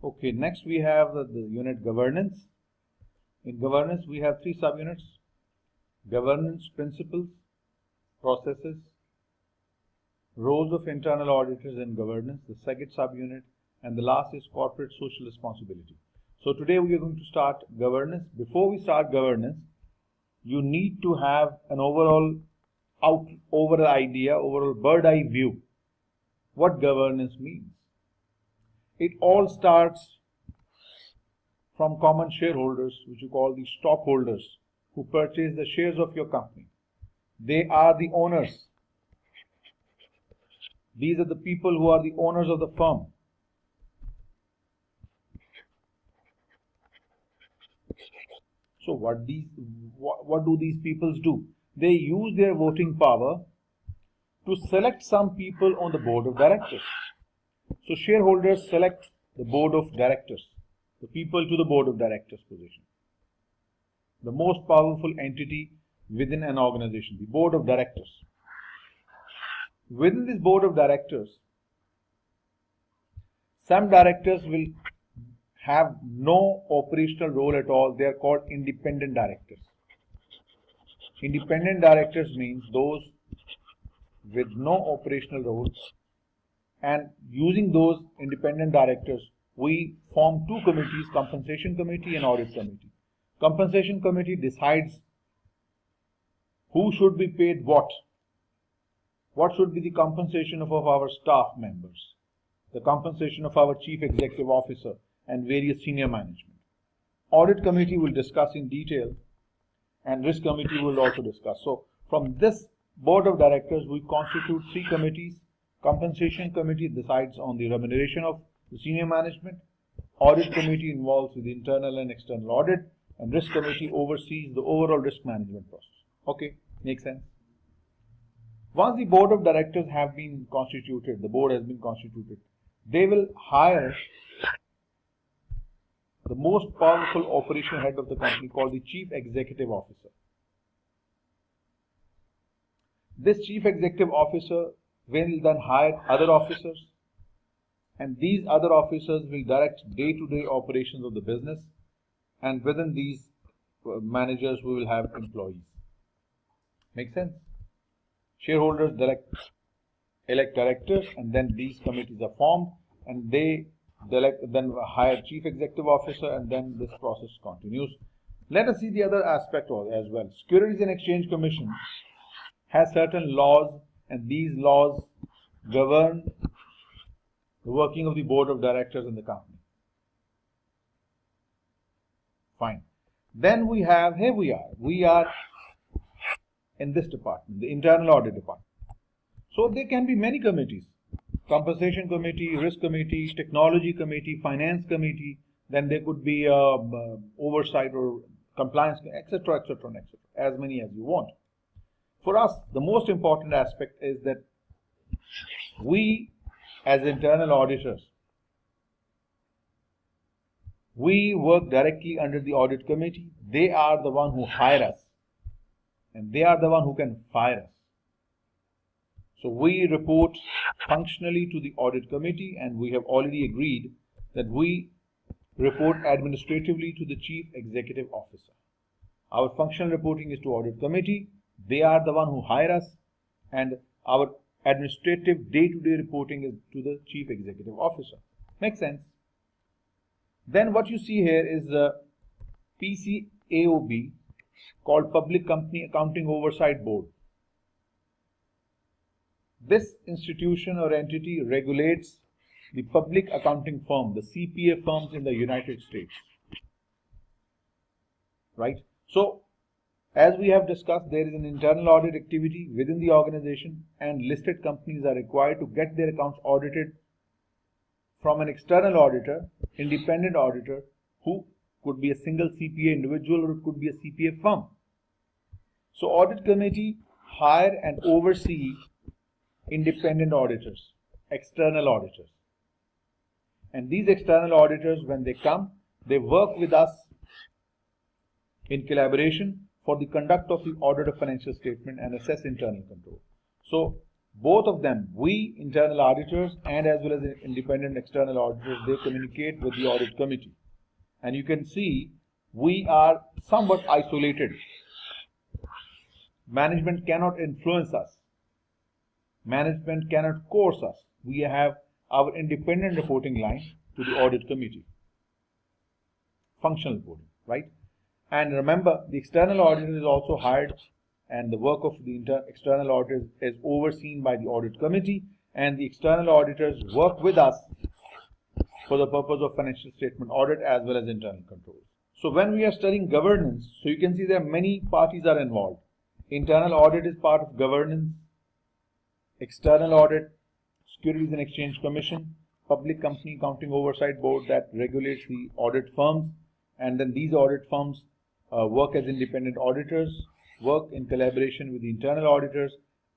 Okay, next we have the unit governance. In governance, we have three subunits: governance principles, processes, roles of internal auditors in governance, the second subunit, and the last is corporate social responsibility. So today we are going to start governance. Before we start governance, you need to have an overall bird eye view what governance means. It all starts from common shareholders, which you call the stockholders, who purchase the shares of your company. They are the owners. These are the people who are the owners of the firm. So what do these people do? They use their voting power to select some people on the board of directors. So shareholders select the board of directors, the people to the board of directors position. The most powerful entity within an organization, the board of directors. Within this board of directors, some directors will have no operational role at all. They are called independent directors. Independent directors means those with no operational roles, and using those independent directors, we form two committees: compensation committee and audit committee. Compensation committee decides who should be paid what should be the compensation of our staff members, the compensation of our chief executive officer and various senior management. Audit committee will discuss in detail, and risk committee will also discuss. So from this board of directors, we constitute three committees. Compensation committee decides on the remuneration of the senior management. Audit committee involves with the internal and external audit, and risk committee oversees the overall risk management process. Okay, makes sense? Once the board of directors have been constituted, the board has been constituted, they will hire the most powerful operational head of the company, called the chief executive officer. This chief executive officer will then hire other officers, and these other officers will direct day-to-day operations of the business, and within these managers we will have employees. Make sense? Shareholders elect directors, and then these committees are formed, and they then hire chief executive officer, and then this process continues. Let us see the other aspect as well. Securities and Exchange Commission has certain laws, and these laws govern the working of the board of directors in the company. Fine. Then we are in this department, the internal audit department. So there can be many committees: compensation committee, risk committee, technology committee, finance committee. Then there could be oversight or compliance, etc., etc., etc. As many as you want. For us, the most important aspect is that we, as internal auditors, we work directly under the audit committee. They are the one who hire us, and they are the one who can fire us. So we report functionally to the audit committee, and we have already agreed that we report administratively to the chief executive officer. Our functional reporting is to audit committee. They are the one who hire us, and our administrative day-to-day reporting is to the chief executive officer. Makes sense? Then what you see here is the PCAOB, called Public Company Accounting Oversight Board. This institution or entity regulates the public accounting firm, the CPA firms in the United States. Right? So, as we have discussed, there is an internal audit activity within the organization, and listed companies are required to get their accounts audited from an external auditor, independent auditor, who could be a single CPA individual, or it could be a CPA firm. So audit committee hire and oversee independent auditors, external auditors. And these external auditors, when they come, they work with us in collaboration for the conduct of the audit of financial statement and assess internal control. So both of them, we internal auditors and as well as independent external auditors, they communicate with the audit committee. And you can see we are somewhat isolated. Management cannot influence us. Management cannot coerce us. We have our independent reporting line to the audit committee. Functional reporting, right? And remember, the external auditor is also hired, and the work of the external auditor is overseen by the audit committee, and the external auditors work with us for the purpose of financial statement audit as well as internal controls. So when we are studying governance, so you can see there are many parties are involved. Internal audit is part of governance, external audit, Securities and Exchange Commission, Public Company Accounting Oversight Board that regulates the audit firms, and then these audit firms work as independent auditors, work in collaboration with the internal auditors,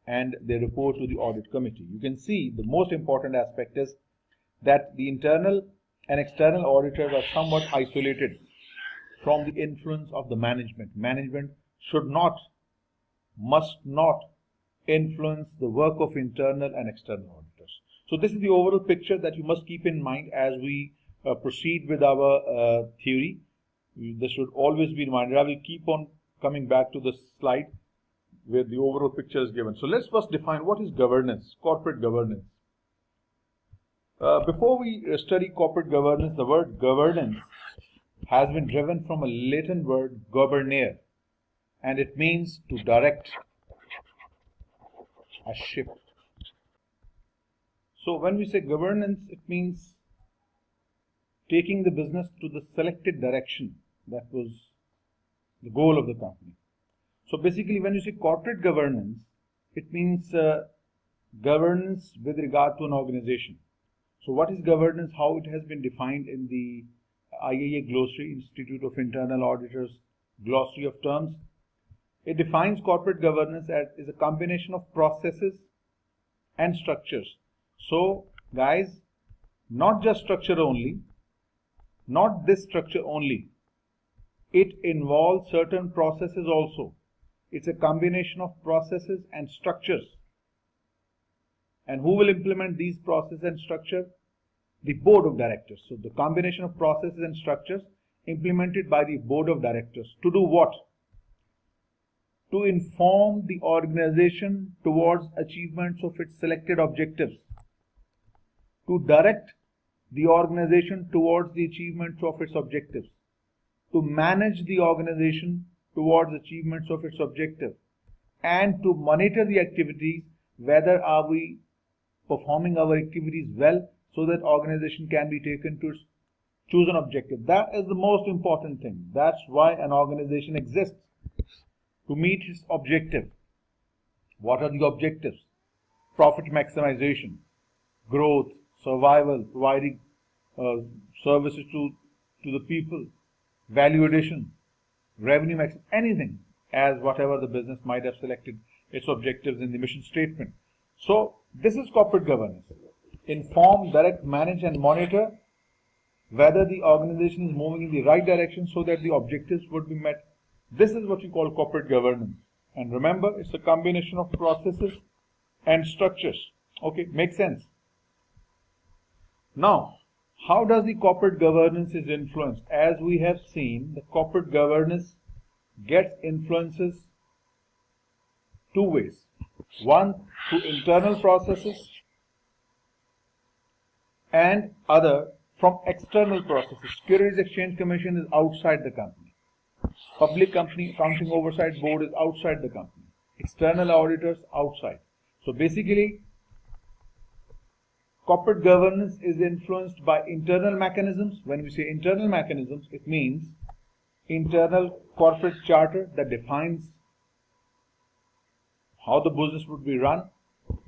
and they report to the audit committee. You can see the most important aspect is that the internal and external auditors are somewhat isolated from the influence of the management. Management should not, must not influence the work of internal and external auditors. So this is the overall picture that you must keep in mind as we proceed with our theory. This should always be reminded. I will keep on coming back to this slide where the overall picture is given. So let's first define what is governance, corporate governance. Before we study corporate governance, the word governance has been driven from a Latin word governere, and it means to direct a ship. So when we say governance, it means taking the business to the selected direction. That was the goal of the company. So basically, when you say corporate governance, it means governance with regard to an organization. So what is governance? How it has been defined in the IAA Glossary, Institute of Internal Auditors Glossary of Terms. It defines corporate governance as is a combination of processes and structures. So guys, not just structure only, not this structure only. It involves certain processes also. It's a combination of processes and structures. And who will implement these processes and structure? The board of directors. So the combination of processes and structures implemented by the board of directors. To do what? To inform the organization towards achievements of its selected objectives. To direct the organization towards the achievements of its objectives. To manage the organization towards achievements of its objective. And to monitor the activities, whether are we performing our activities well, so that organization can be taken to its chosen objective. That is the most important thing. That's why an organization exists, to meet its objective. What are the objectives? Profit maximization, growth, survival, providing services to the people, value addition, revenue maximization, anything, as whatever the business might have selected its objectives in the mission statement. So this is corporate governance. Inform, direct, manage and monitor whether the organization is moving in the right direction so that the objectives would be met. This is what you call corporate governance. And remember, it's a combination of processes and structures. Okay, makes sense. Now, how does the corporate governance is influenced? As we have seen, the corporate governance gets influences two ways. One, through internal processes, and other from external processes. Securities Exchange Commission is outside the company. Public Company Accounting Oversight Board is outside the company. External auditors outside. So basically, corporate governance is influenced by internal mechanisms. When we say internal mechanisms, it means internal corporate charter that defines how the business would be run,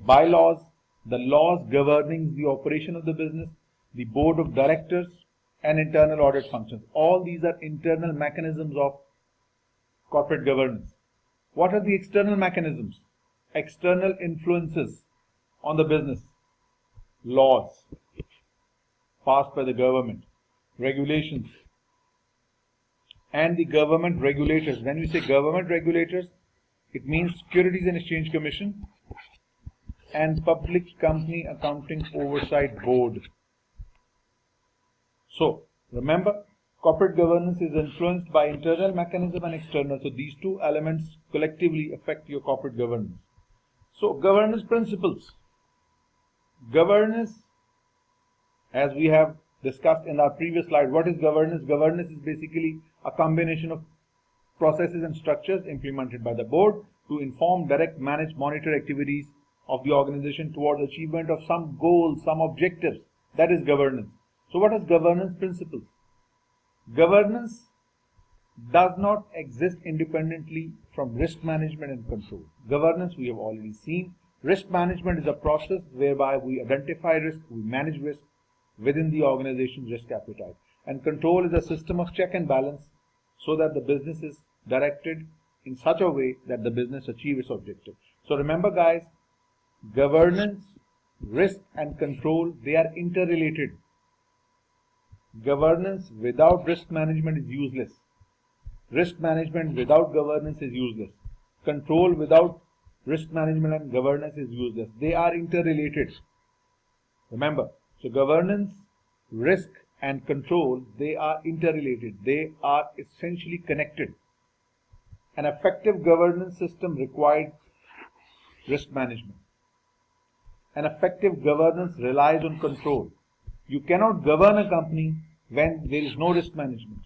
bylaws, the laws governing the operation of the business, the board of directors, and internal audit functions. All these are internal mechanisms of corporate governance. What are the external mechanisms? External influences on the business. Laws passed by the government, regulations, and the government regulators. When we say government regulators, it means Securities and Exchange Commission, and Public Company Accounting Oversight Board. So, remember, corporate governance is influenced by internal mechanism and external. So, these two elements collectively affect your corporate governance. So, governance principles. Governance, as we have discussed in our previous slide, what is governance? Governance is basically a combination of processes and structures implemented by the board to inform, direct, manage, monitor activities of the organization towards achievement of some goals, some objectives. That is governance. So what is governance principles? Governance does not exist independently from risk management and control. Governance, we have already seen. Risk management is a process whereby we identify risk, we manage risk within the organization's risk appetite. And control is a system of check and balance so that the business is directed in such a way that the business achieves its objective. So remember guys, governance, risk and control, they are interrelated. Governance without risk management is useless. Risk management without governance is useless. Control without risk management and governance is useless. They are interrelated. Remember, so governance, risk and control, they are interrelated. They are essentially connected. An effective governance system requires risk management. An effective governance relies on control. You cannot govern a company when there is no risk management.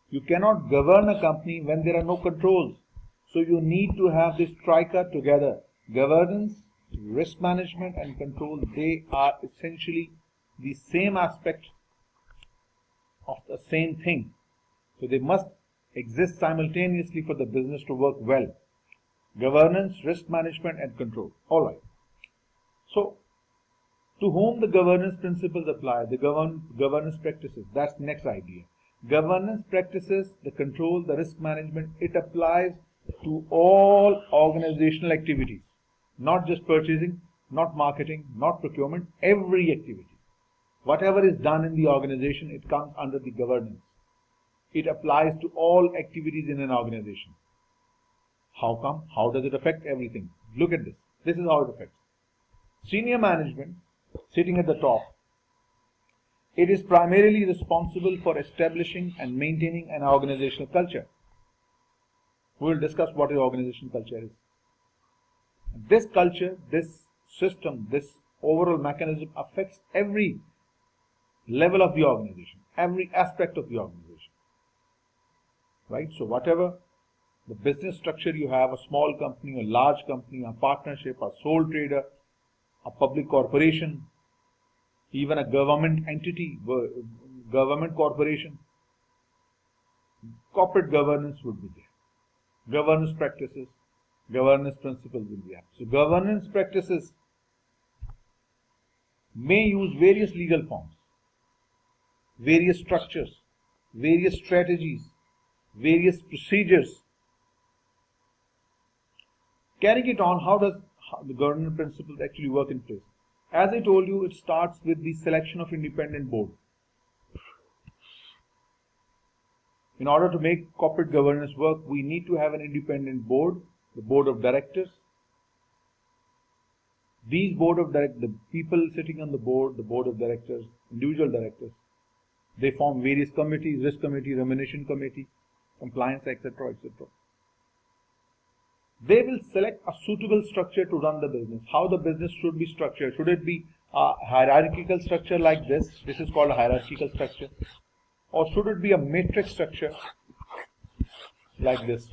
You cannot govern a company when there are no controls. So you need to have this triad together. Governance, risk management and control, they are essentially the same aspect of the same thing. So they must exist simultaneously for the business to work well. Governance, risk management and control. Alright. So, to whom the governance principles apply, the governance practices, that's the next idea. Governance practices, the control, the risk management, it applies to all organizational activities, not just purchasing, not marketing, not procurement, every activity. Whatever is done in the organization, it comes under the governance. It applies to all activities in an organization. How come? How does it affect everything? Look at this. This is how it affects. Senior management, sitting at the top, it is primarily responsible for establishing and maintaining an organizational culture. We will discuss what organizational culture is. This culture, this system, this overall mechanism affects every level of the organization, every aspect of the organization. Right? So whatever the business structure you have, a small company, a large company, a partnership, a sole trader, a public corporation, even a government entity, government corporation, corporate governance would be there. Governance practices, governance principles will be there. So governance practices may use various legal forms, various structures, various strategies, various procedures. Carrying it on, how does the governance principles actually work in place? As I told you, it starts with the selection of independent board. In order to make corporate governance work, we need to have an independent board, the board of directors. These board of directors, the people sitting on the board of directors, individual directors, they form various committees, risk committee, remuneration committee, compliance, etc., etc. They will select a suitable structure to run the business. How the business should be structured? Should it be a hierarchical structure like this? This is called a hierarchical structure. Or should it be a matrix structure like this,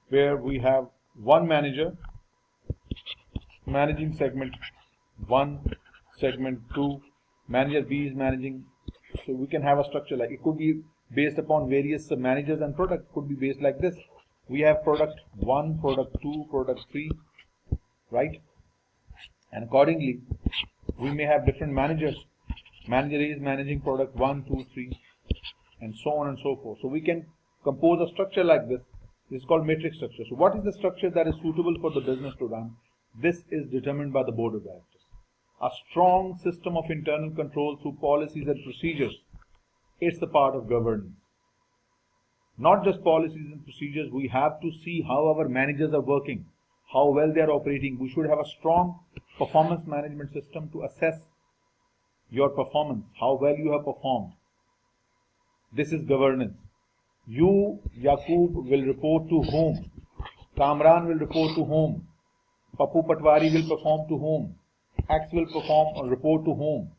where we have one manager managing segment 1, segment 2, manager B is managing. So we can have a structure like, it could be based upon various managers and product, could be based like this. We have product 1, product 2, product 3, right? And accordingly, we may have different managers. Manager A is managing product 1, 2, 3, and so on and so forth. So we can compose a structure like this. This is called matrix structure. So what is the structure that is suitable for the business to run? This is determined by the board of directors. A strong system of internal control through policies and procedures. It's the part of governance. Not just policies and procedures, we have to see how our managers are working, how well they are operating. We should have a strong performance management system to assess your performance, how well you have performed. This is governance. You, Yaqub, will report to whom? Kamran will report to whom? Papu Patwari will perform to whom? X will perform or report to whom?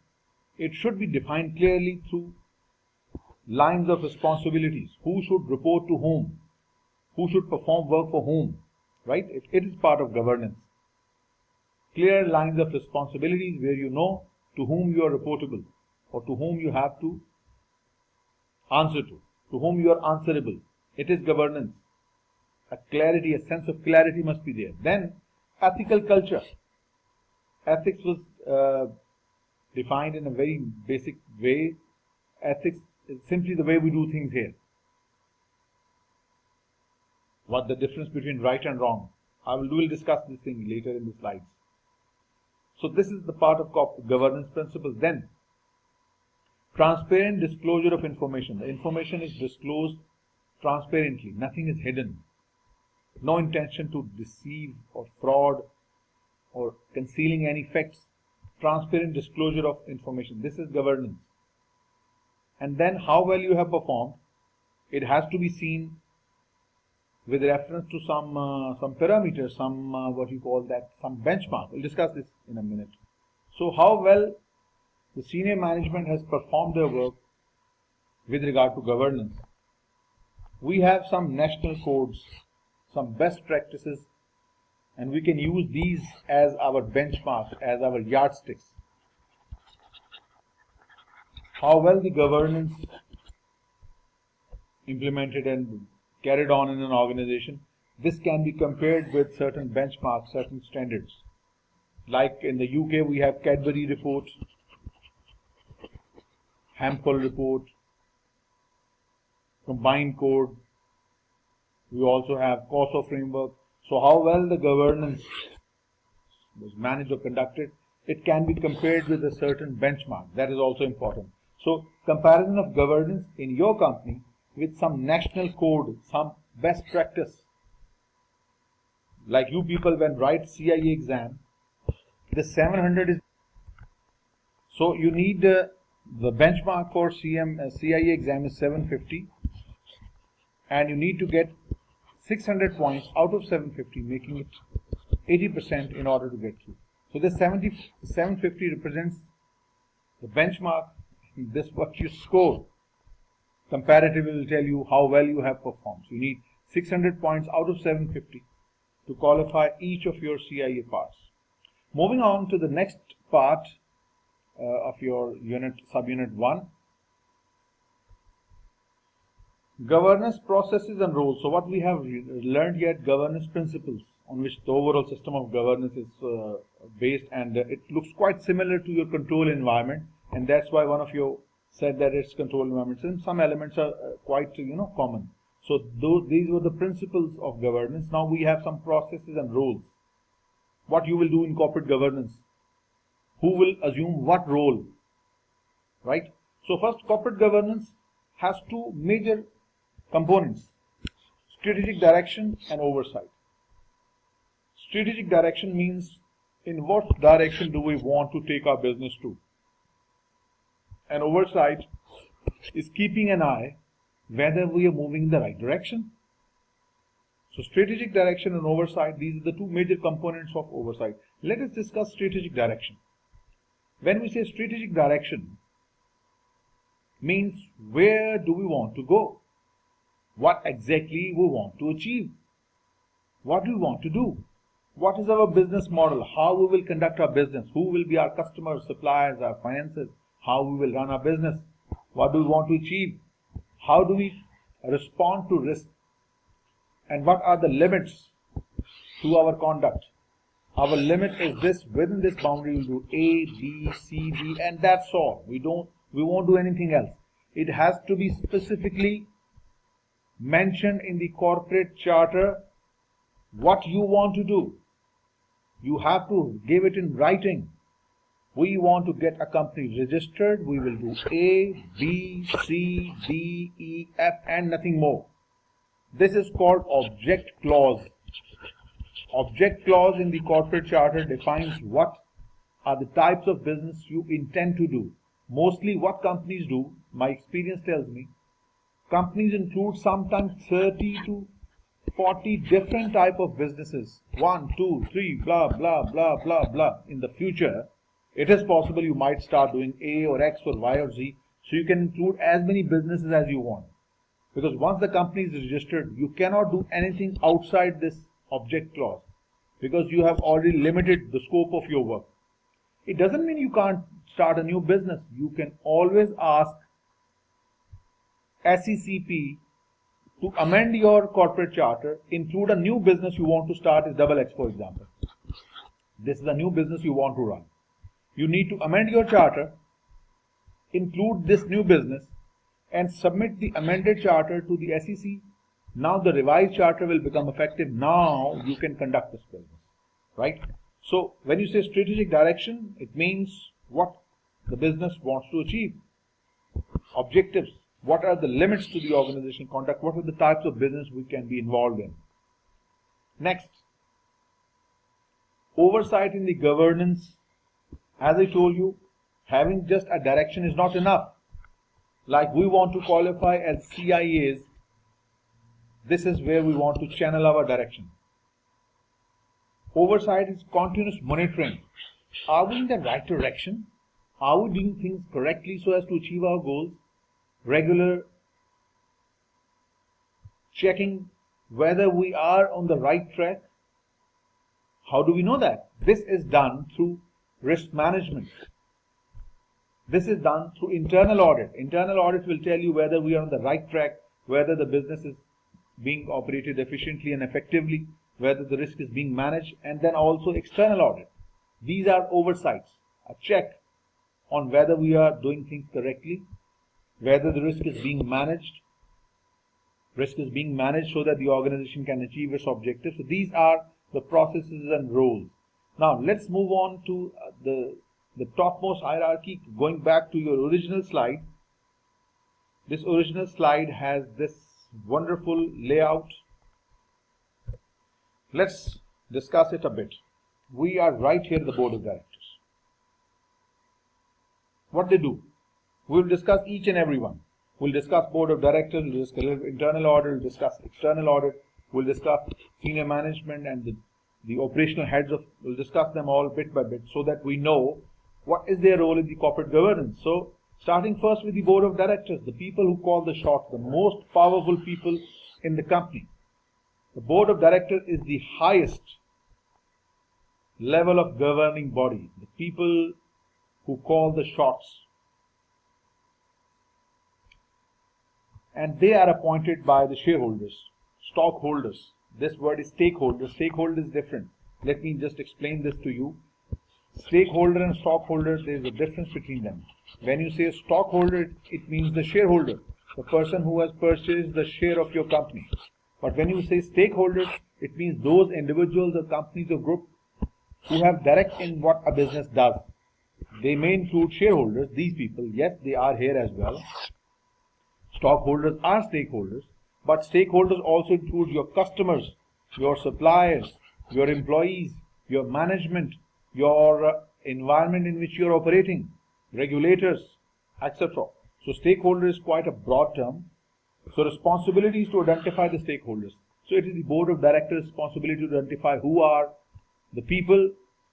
It should be defined clearly through lines of responsibilities. Who should report to whom? Who should perform work for whom? Right? It is part of governance. Clear lines of responsibilities where you know to whom you are reportable or to whom you have to answer to whom you are answerable. It is governance. A clarity, a sense of clarity must be there. Then, ethical culture. Ethics was defined in a very basic way. Ethics is simply the way we do things here. What the difference between right and wrong. We'll discuss this thing later in the slides. So this is the part of governance principles. Then, transparent disclosure of information. The information is disclosed transparently. Nothing is hidden. No intention to deceive or fraud or concealing any facts. Transparent disclosure of information. This is governance. And then how well you have performed, it has to be seen with reference to some parameters, some benchmark. We'll discuss this in a minute. So how well the senior management has performed their work with regard to governance. We have some national codes, some best practices, and we can use these as our benchmark, as our yardsticks. How well the governance implemented and carried on in an organization, this can be compared with certain benchmarks, certain standards. Like in the UK, we have Cadbury report, Hampel report, combined code. We also have COSO framework. So how well the governance was managed or conducted, it can be compared with a certain benchmark. That is also important. So comparison of governance in your company with some national code, some best practice. Like you people when write CIE exam, the 700 is, so you need the benchmark for CIE exam is 750, and you need to get 600 points out of 750, making it 80% in order to get through. So this 750 represents the benchmark. This what you score. Comparatively will tell you how well you have performed. So you need 600 points out of 750 to qualify each of your CIE parts. Moving on to the next part of your subunit 1. Governance processes and roles. So what we have learned yet, governance principles on which the overall system of governance is based, and it looks quite similar to your control environment, and that's why one of you said that it's control environments, and some elements are quite common. So these were the principles of governance. Now we have some processes and roles. What you will do in corporate governance, who will assume what role, right? So first, corporate governance has two major components: strategic direction and oversight. Strategic direction means in what direction do we want to take our business to, and oversight is keeping an eye whether we are moving in the right direction. So strategic direction and oversight, these are the two major components of oversight. Let us discuss strategic direction. When we say strategic direction, means where do we want to go? What exactly we want to achieve? What do we want to do? What is our business model? How we will conduct our business? Who will be our customers, suppliers, our finances? How we will run our business? What do we want to achieve? How do we respond to risk? And what are the limits to our conduct? Our limit is this: within this boundary we'll do A, B, C, D, and that's all. We won't do anything else. It has to be specifically mentioned in the corporate charter what you want to do. You have to give it in writing. We want to get a company registered. We will do A, B, C, D, E, F, and nothing more. This is called object clause. Object clause in the corporate charter defines what are the types of business you intend to do. Mostly what companies do, my experience tells me, companies include sometimes 30 to 40 different type of businesses. 1, 2, 3, blah, blah, blah, blah, blah. In the future, it is possible you might start doing A or X or Y or Z. So you can include as many businesses as you want. Because once the company is registered, you cannot do anything outside this object clause. Because you have already limited the scope of your work. It doesn't mean you can't start a new business. You can always ask SECP to amend your corporate charter, include a new business you want to start is XX, for example. This is a new business you want to run. You need to amend your charter, include this new business, and submit the amended charter to the SEC. Now the revised charter will become effective. Now you can conduct this business, right? So when you say strategic direction, it means what the business wants to achieve. Objectives. What are the limits to the organizational conduct? What are the types of business we can be involved in? Next, oversight in the governance. As I told you, having just a direction is not enough. Like we want to qualify as CIAs, this is where we want to channel our direction. Oversight is continuous monitoring. Are we in the right direction? Are we doing things correctly so as to achieve our goals? Regular checking whether we are on the right track. How do we know that? This is done through risk management. This is done through internal audit. Internal audit will tell you whether we are on the right track, whether the business is being operated efficiently and effectively, whether the risk is being managed, and then also external audit. These are oversights, a check on whether we are doing things correctly, whether the risk is being managed. Risk is being managed so that the organization can achieve its objectives. So these are the processes and roles. Now let's move on to the topmost hierarchy. Going back to your original slide. This original slide has this wonderful layout. Let's discuss it a bit. We are right here at the board of directors. What they do? We'll discuss each and every one. We'll discuss board of directors, we'll discuss internal audit, we'll discuss external audit, we'll discuss senior management and the operational heads of, we'll discuss them all bit by bit so that we know what is their role in the corporate governance. So starting first with the board of directors, the people who call the shots, the most powerful people in the company. The board of directors is the highest level of governing body, the people who call the shots. And they are appointed by the shareholders, stockholders. This word is stakeholder. Stakeholder is different. Let me just explain this to you. Stakeholder and stockholders, there is a difference between them. When you say stockholder, it means the shareholder, the person who has purchased the share of your company. But when you say stakeholders, it means those individuals or companies or group who have direct in what a business does. They may include shareholders, these people, yes, they are here as well. Stockholders are stakeholders, but stakeholders also include your customers, your suppliers, your employees, your management, your environment in which you are operating, regulators, etc. So stakeholder is quite a broad term. So responsibility is to identify the stakeholders. So it is the board of directors' responsibility to identify who are the people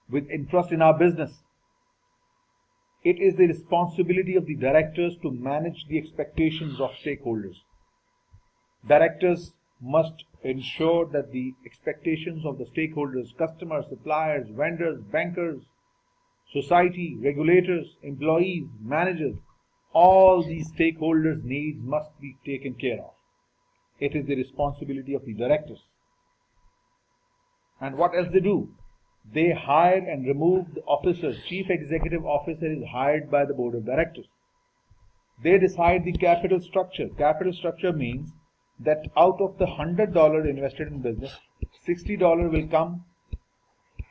with interest in our business. It is the responsibility of the directors to manage the expectations of stakeholders. Directors must ensure that the expectations of the stakeholders, customers, suppliers, vendors, bankers, society, regulators, employees, managers, all these stakeholders' needs must be taken care of. It is the responsibility of the directors. And what else they do? They hire and remove the officers. Chief executive officer is hired by the board of directors. They decide the capital structure. Capital structure means that out of the $100 invested in business, $60 will come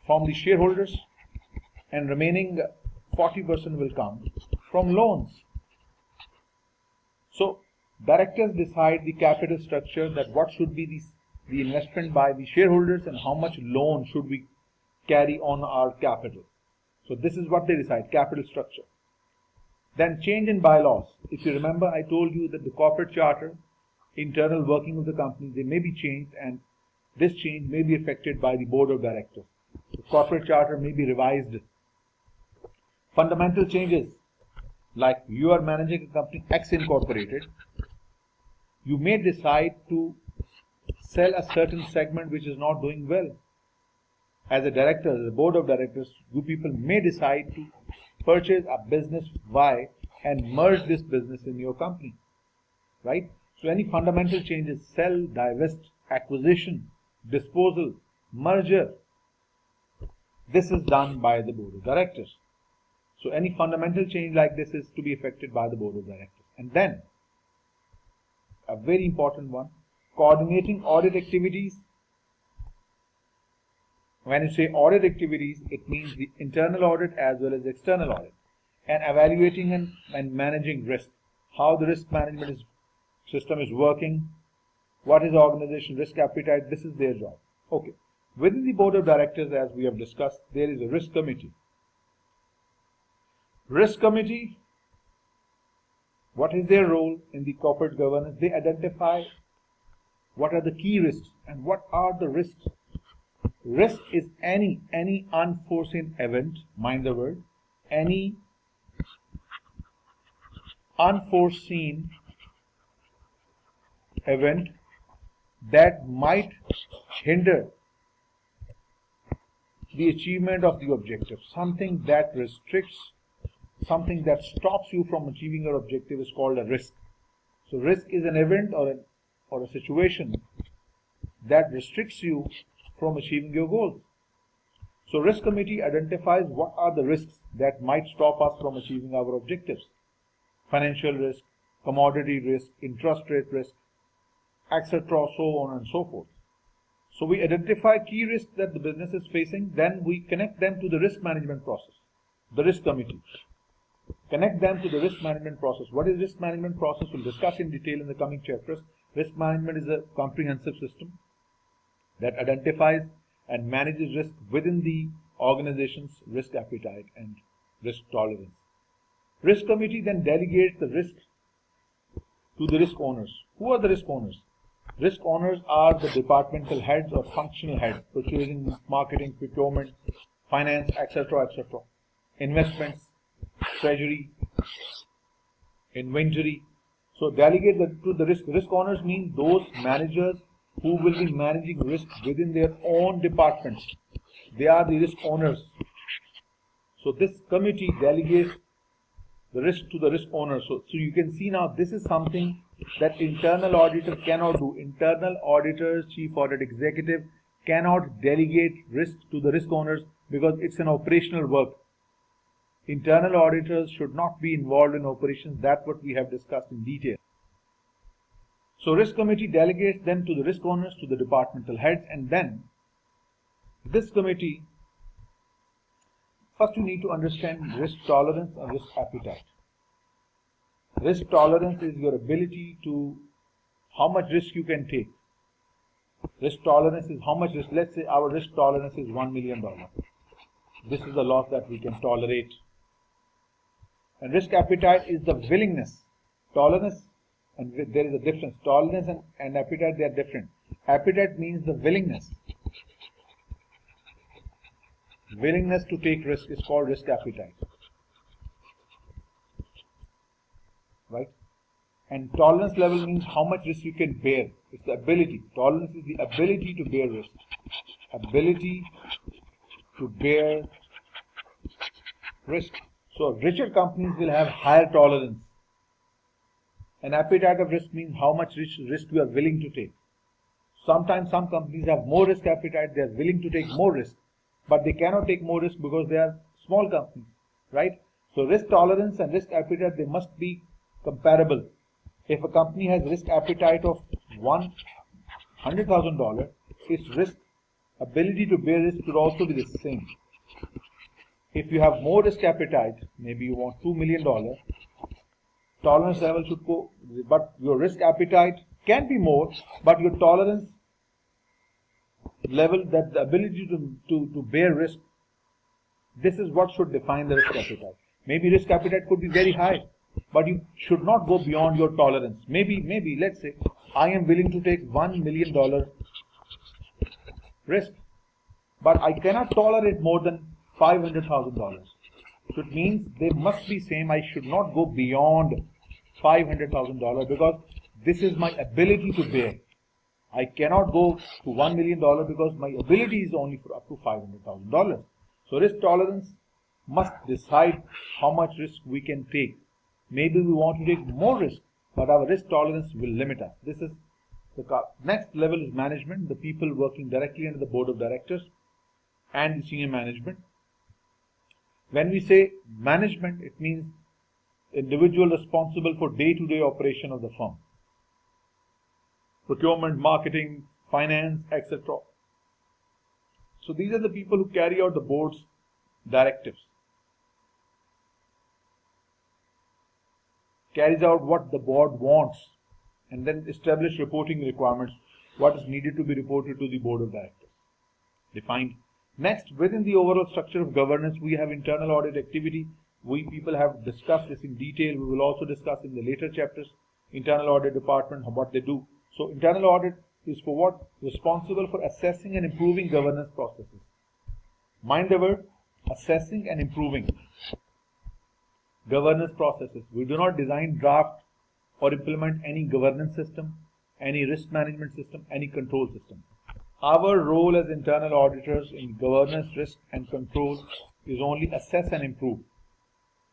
from the shareholders and remaining 40% will come from loans. So directors decide the capital structure, that what should be the the investment by the shareholders and how much loan should we carry on our capital. So this is what they decide, capital structure. Then change in bylaws. If you remember, I told you that the corporate charter, internal working of the company, they may be changed, and this change may be affected by the board of directors. The corporate charter may be revised. Fundamental changes, like you are managing a company X Incorporated, you may decide to sell a certain segment which is not doing well. As a director, as a board of directors, you people may decide to purchase a business Y and merge this business in your company, right? So any fundamental changes, sell, divest, acquisition, disposal, merger, this is done by the board of directors. So any fundamental change like this is to be affected by the board of directors. And then, a very important one, coordinating audit activities. When you say audit activities, it means the internal audit as well as external audit. And evaluating and managing risk. How the risk management system is working. What is the organization risk appetite? This is their job. Okay. Within the board of directors, as we have discussed, there is a risk committee. Risk committee, what is their role in the corporate governance? They identify what are the key risks and what are the risks. Risk is any unforeseen event, mind the word, any unforeseen event that might hinder the achievement of the objective. Something that restricts, something that stops you from achieving your objective is called a risk. So risk is an event or a situation that restricts you from achieving your goals. So risk committee identifies what are the risks that might stop us from achieving our objectives. Financial risk, commodity risk, interest rate risk, etc., so on and so forth. So we identify key risks that the business is facing, then we connect them to the risk management process, the risk committee. Connect them to the risk management process. What is risk management process? We'll discuss in detail in the coming chapters. Risk management is a comprehensive system that identifies and manages risk within the organization's risk appetite and risk tolerance. Risk committee then delegates the risk to the risk owners. Who are the risk owners? Risk owners are the departmental heads or functional heads, purchasing, marketing, procurement, finance, etc., etc. Investments, treasury, inventory. So delegate to the risk. Risk owners mean those managers who will be managing risk within their own departments. They are the risk owners. So this committee delegates the risk to the risk owners. So you can see now this is something that internal auditor cannot do. Internal auditors, chief audit executive cannot delegate risk to the risk owners because it's an operational work. Internal auditors should not be involved in operations. That's what we have discussed in detail. So risk committee delegates them to the risk owners, to the departmental heads, and then this committee, first you need to understand risk tolerance and risk appetite. Risk tolerance is your ability to how much risk you can take. Risk tolerance is how much risk. Let's say our risk tolerance is $1 million. This is the loss that we can tolerate. And risk appetite is the willingness. Tolerance, and there is a difference. Tolerance and appetite, they are different. Appetite means the willingness. Willingness to take risk is called risk appetite. Right? And tolerance level means how much risk you can bear. It's the ability. Tolerance is the ability to bear risk. Ability to bear risk. So richer companies will have higher tolerance. An appetite of risk means how much risk you are willing to take. Sometimes some companies have more risk appetite, they are willing to take more risk, but they cannot take more risk because they are small companies, right? So risk tolerance and risk appetite, they must be comparable. If a company has risk appetite of $100,000, its risk ability to bear risk should also be the same. If you have more risk appetite, maybe you want $2 million, tolerance level should go, but your risk appetite can be more, but your tolerance level, that the ability to bear risk, this is what should define the risk appetite. Maybe risk appetite could be very high, but you should not go beyond your tolerance. Maybe let's say I am willing to take $1 million risk, but I cannot tolerate more than $500,000. So it means they must be same. I should not go beyond $500,000 because this is my ability to bear. I cannot go to $1 million because my ability is only for up to $500,000. So risk tolerance must decide how much risk we can take. Maybe we want to take more risk, but our risk tolerance will limit us. This is the next level is management, the people working directly under the board of directors and the senior management. When we say management, it means individual responsible for day-to-day operation of the firm. Procurement, marketing, finance, etc. So these are the people who carry out the board's directives, carries out what the board wants, and then establish reporting requirements, what is needed to be reported to the board of directors. Defined. Next, within the overall structure of governance, we have internal audit activity. We people have discussed this in detail. We will also discuss in the later chapters. Internal audit department, what they do. So internal audit is for what? Responsible for assessing and improving governance processes. Mind the word, assessing and improving governance processes. We do not design, draft or implement any governance system, any risk management system, any control system. Our role as internal auditors in governance, risk and control is only assess and improve.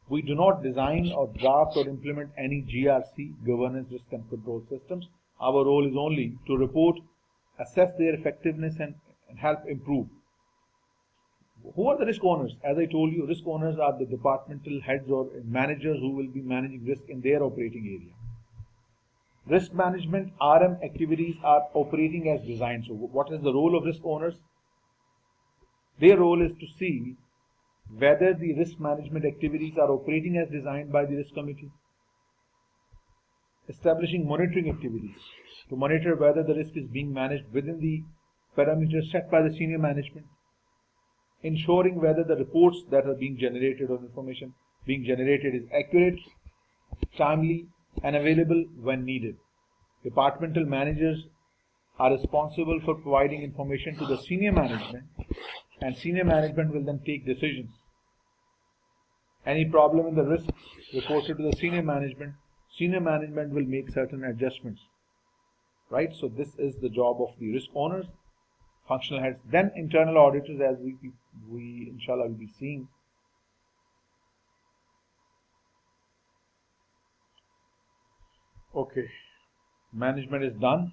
We do not design or draft or implement any GRC, governance, risk and control systems. Our role is only to report, assess their effectiveness and help improve. Who are the risk owners? As I told you, risk owners are the departmental heads or managers who will be managing risk in their operating area. Risk management, RM activities are operating as designed. So what is the role of risk owners? Their role is to see whether the risk management activities are operating as designed by the risk committee. Establishing monitoring activities to monitor whether the risk is being managed within the parameters set by the senior management. Ensuring whether the reports that are being generated or information being generated is accurate, timely and available when needed. Departmental managers are responsible for providing information to the senior management, and senior management will then take decisions. Any problem in the risk reported to the senior management will make certain adjustments. Right? So this is the job of the risk owners, functional heads. Then internal auditors, as we inshallah will be seeing. Okay, management is done.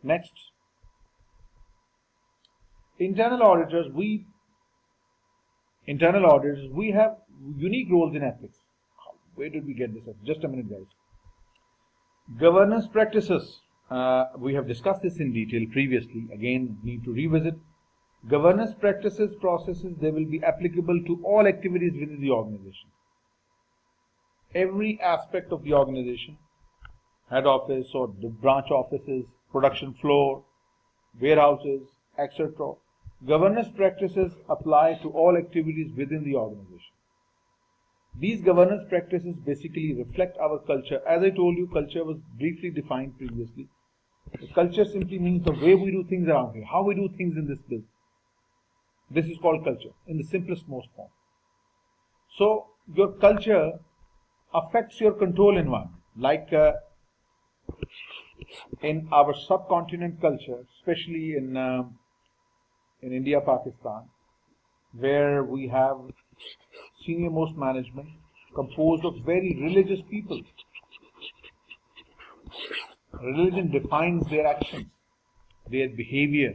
Next, internal auditors, we have unique roles in ethics. Where did we get this at? Just a minute, guys. Governance practices. We have discussed this in detail previously. Again, need to revisit. Governance practices, processes, they will be applicable to all activities within the organization. Every aspect of the organization, head office or the branch offices, production floor, warehouses, etc. Governance practices apply to all activities within the organization. These governance practices basically reflect our culture. As I told you, culture was briefly defined previously. The culture simply means the way we do things around here, how we do things in this business. This is called culture in the simplest most form. So your culture affects your control environment. Like in our subcontinent culture, especially in India, Pakistan, where we have senior most management composed of very religious people. Religion defines their actions, their behavior,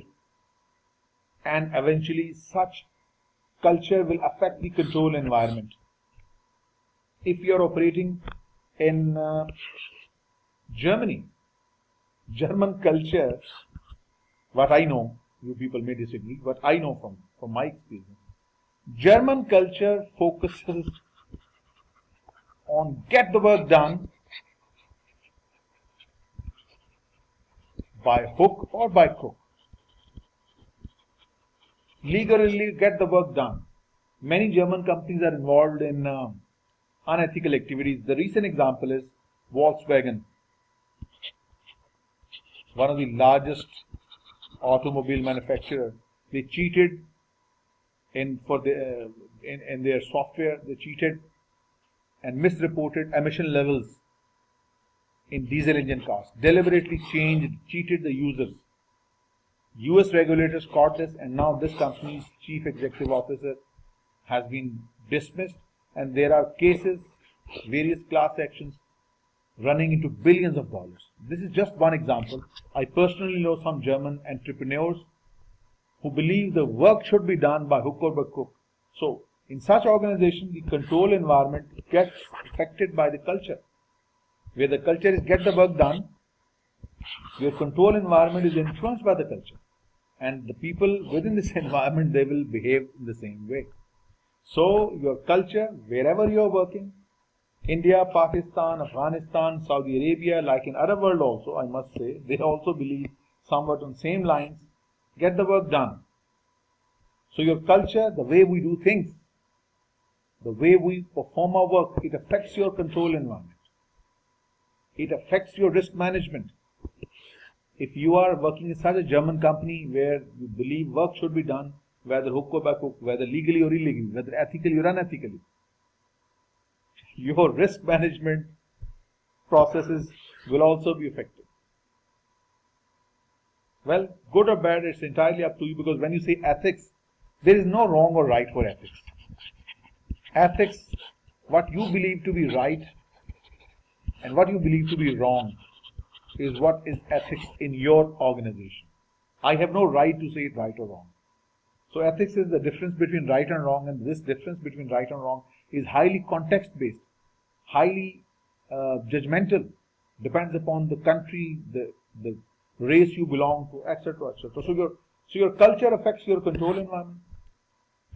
and eventually such culture will affect the control environment. If you are operating in Germany, German culture, what I know, you people may disagree, but I know from my experience, German culture focuses on get the work done by hook or by crook. Legally get the work done. Many German companies are involved in unethical activities. The recent example is Volkswagen, one of the largest automobile manufacturer. They cheated in their software. They cheated and misreported emission levels in diesel engine cars. Deliberately cheated the users. US regulators caught this, and now this company's chief executive officer has been dismissed, and there are cases, various class actions running into billions of dollars. This is just one example. I personally know some German entrepreneurs who believe the work should be done by hook or by crook. So, in such organization, the control environment gets affected by the culture. Where the culture is get the work done, your control environment is influenced by the culture. And the people within this environment, they will behave in the same way. So, your culture, wherever you are working, India, Pakistan, Afghanistan, Saudi Arabia, like in Arab world also, I must say, they also believe somewhat on same lines, get the work done. So your culture, the way we do things, the way we perform our work, it affects your control environment. It affects your risk management. If you are working in such a German company where you believe work should be done, whether hook or by crook, whether legally or illegally, whether ethically or unethically, your risk management processes will also be affected. Well, good or bad, it's entirely up to you, because when you say ethics, there is no wrong or right for ethics. Ethics, what you believe to be right and what you believe to be wrong, is what is ethics in your organization. I have no right to say it right or wrong. So ethics is the difference between right and wrong, and this difference between right and wrong is highly context-based, highly judgmental, depends upon the country, the race you belong to, etc., etc. So your culture affects your control environment.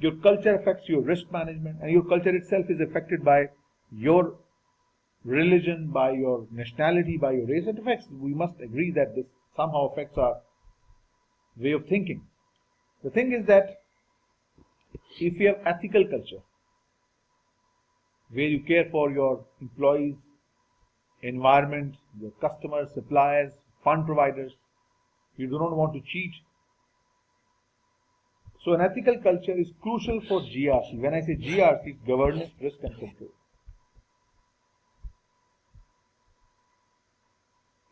Your culture affects your risk management, and your culture itself is affected by your religion, by your nationality, by your race. It affects. We must agree that this somehow affects our way of thinking. The thing is that if you have ethical culture, where you care for your employees, environment, your customers, suppliers, fund providers, you do not want to cheat. So an ethical culture is crucial for GRC. When I say GRC, it's governance, risk and control.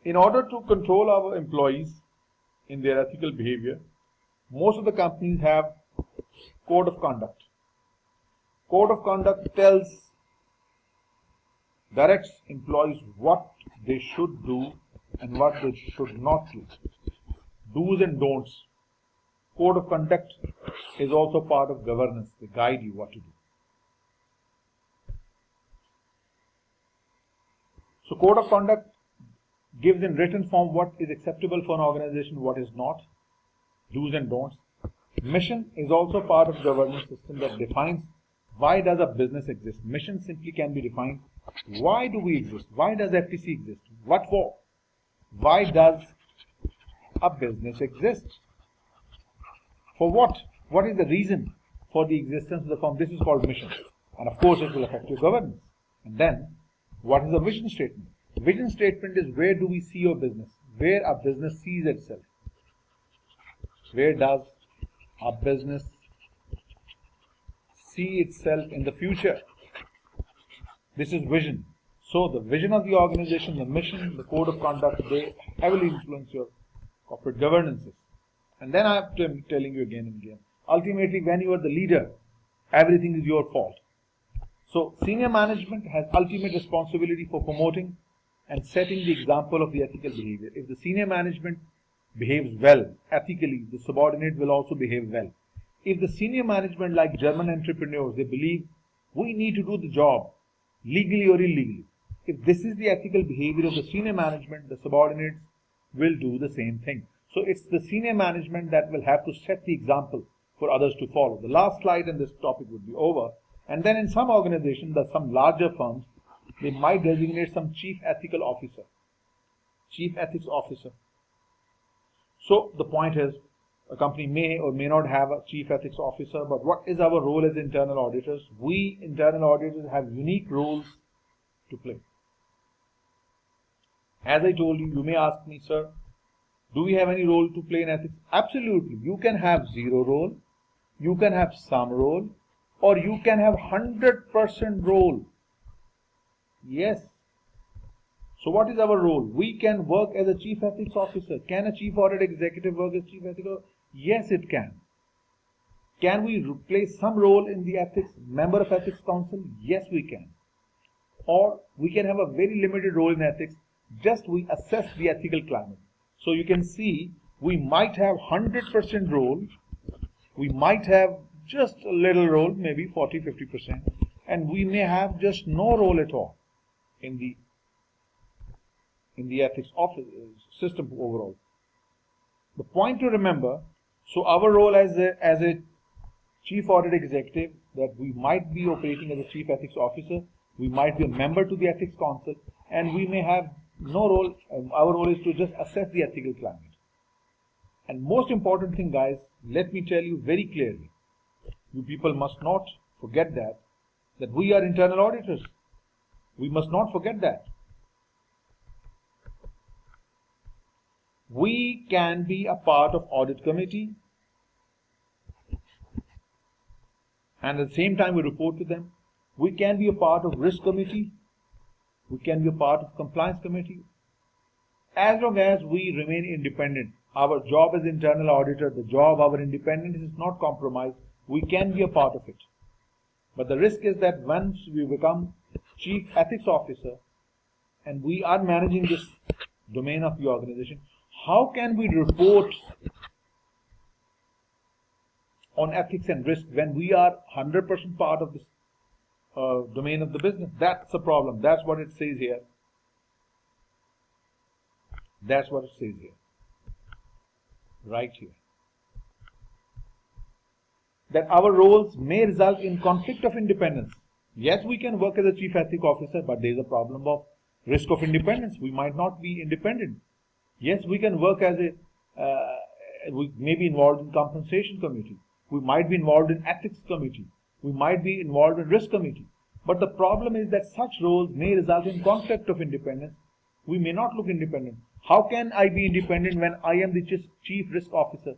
In order to control our employees in their ethical behavior, most of the companies have code of conduct. Code of conduct directs employees what they should do and what they should not do. Do's and don'ts. Code of conduct is also part of governance. They guide you what to do. So code of conduct gives in written form what is acceptable for an organization, what is not. Do's and don'ts. Mission is also part of governance system that defines why does a business exist. Mission simply can be defined. Why do we exist? Why does FTC exist? What for? Why does a business exist? For what? What is the reason for the existence of the firm? This is called mission. And of course it will affect your governance. And then, what is a vision statement? Vision statement is where do we see your business? Where a business sees itself. Where does a business see itself in the future? This is vision. So the vision of the organization, the mission, the code of conduct, they heavily influence your corporate governances. And then I have to be telling you again and again. Ultimately, when you are the leader, everything is your fault. So senior management has ultimate responsibility for promoting and setting the example of the ethical behavior. If the senior management behaves well, ethically, the subordinate will also behave well. If the senior management, like German entrepreneurs, they believe we need to do the job, legally or illegally. If this is the ethical behavior of the senior management, the subordinates will do the same thing. So it's the senior management that will have to set the example for others to follow. The last slide and this topic would be over. And then in some organizations, some larger firms, they might designate some chief ethical officer, chief ethics officer. So the point is, a company may or may not have a chief ethics officer, but what is our role as internal auditors? We internal auditors have unique roles to play. As I told you, you may ask me, sir, do we have any role to play in ethics? Absolutely. You can have zero role, you can have some role, or you can have 100% role. Yes. So what is our role? We can work as a chief ethics officer. Can a chief audit executive work as chief ethics officer? Yes, it can. Can we replace some role in the ethics, member of ethics council? Yes, we can. Or we can have a very limited role in ethics, just we assess the ethical climate. So you can see we might have 100% role, we might have just a little role, maybe 40-50%, and we may have just no role at all in the ethics office system overall. The point to remember, so our role as a chief audit executive, that we might be operating as a chief ethics officer, we might be a member to the ethics council, and we may have no role. Our role is to just assess the ethical climate. And most important thing, guys, let me tell you very clearly, you people must not forget that we are internal auditors. We must not forget that. We can be a part of audit committee, and at the same time we report to them. We can be a part of risk committee. We can be a part of compliance committee. As long as we remain independent, our job as internal auditor, the job, our independence is not compromised, we can be a part of it. But the risk is that once we become chief ethics officer and we are managing this domain of the organization, how can we report on ethics and risk when we are 100% part of this domain of the business? That's the problem. That's what it says here. That's what it says here. Right here. That our roles may result in conflict of independence. Yes, we can work as a chief ethics officer, but there is a problem of risk of independence. We might not be independent. Yes, we can work as we may be involved in compensation committee. We might be involved in ethics committee. We might be involved in risk committee. But the problem is that such roles may result in conflict of independence. We may not look independent. How can I be independent when I am the chief risk officer?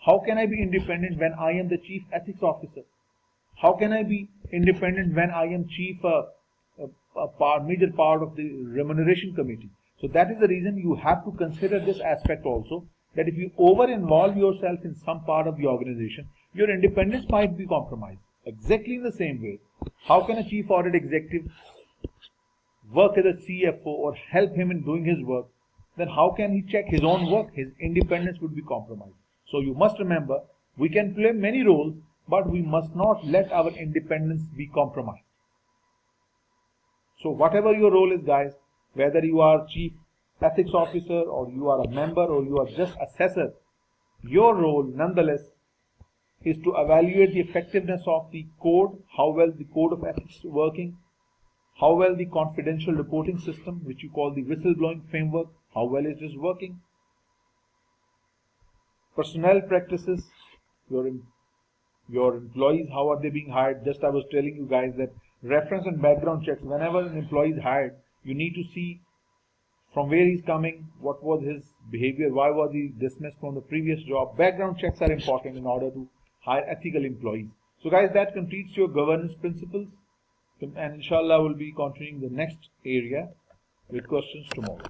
How can I be independent when I am the chief ethics officer? How can I be independent when I am chief major part of the remuneration committee? So that is the reason you have to consider this aspect also, that if you over-involve yourself in some part of the organization, your independence might be compromised. Exactly in the same way, how can a chief audit executive work as a CFO or help him in doing his work? Then how can he check his own work? His independence would be compromised. So you must remember, we can play many roles, but we must not let our independence be compromised. So whatever your role is, guys, whether you are chief ethics officer or you are a member or you are just assessor, your role nonetheless is to evaluate the effectiveness of the code, how well the code of ethics is working, how well the confidential reporting system, which you call the whistleblowing framework, how well it is working. Personnel practices, your employees, how are they being hired? Just I was telling you guys that reference and background checks, whenever an employee is hired, you need to see from where he's coming, what was his behavior, why was he dismissed from the previous job. Background checks are important in order to hire ethical employees. So guys, that completes your governance principles, and inshallah we'll be continuing the next area with questions tomorrow.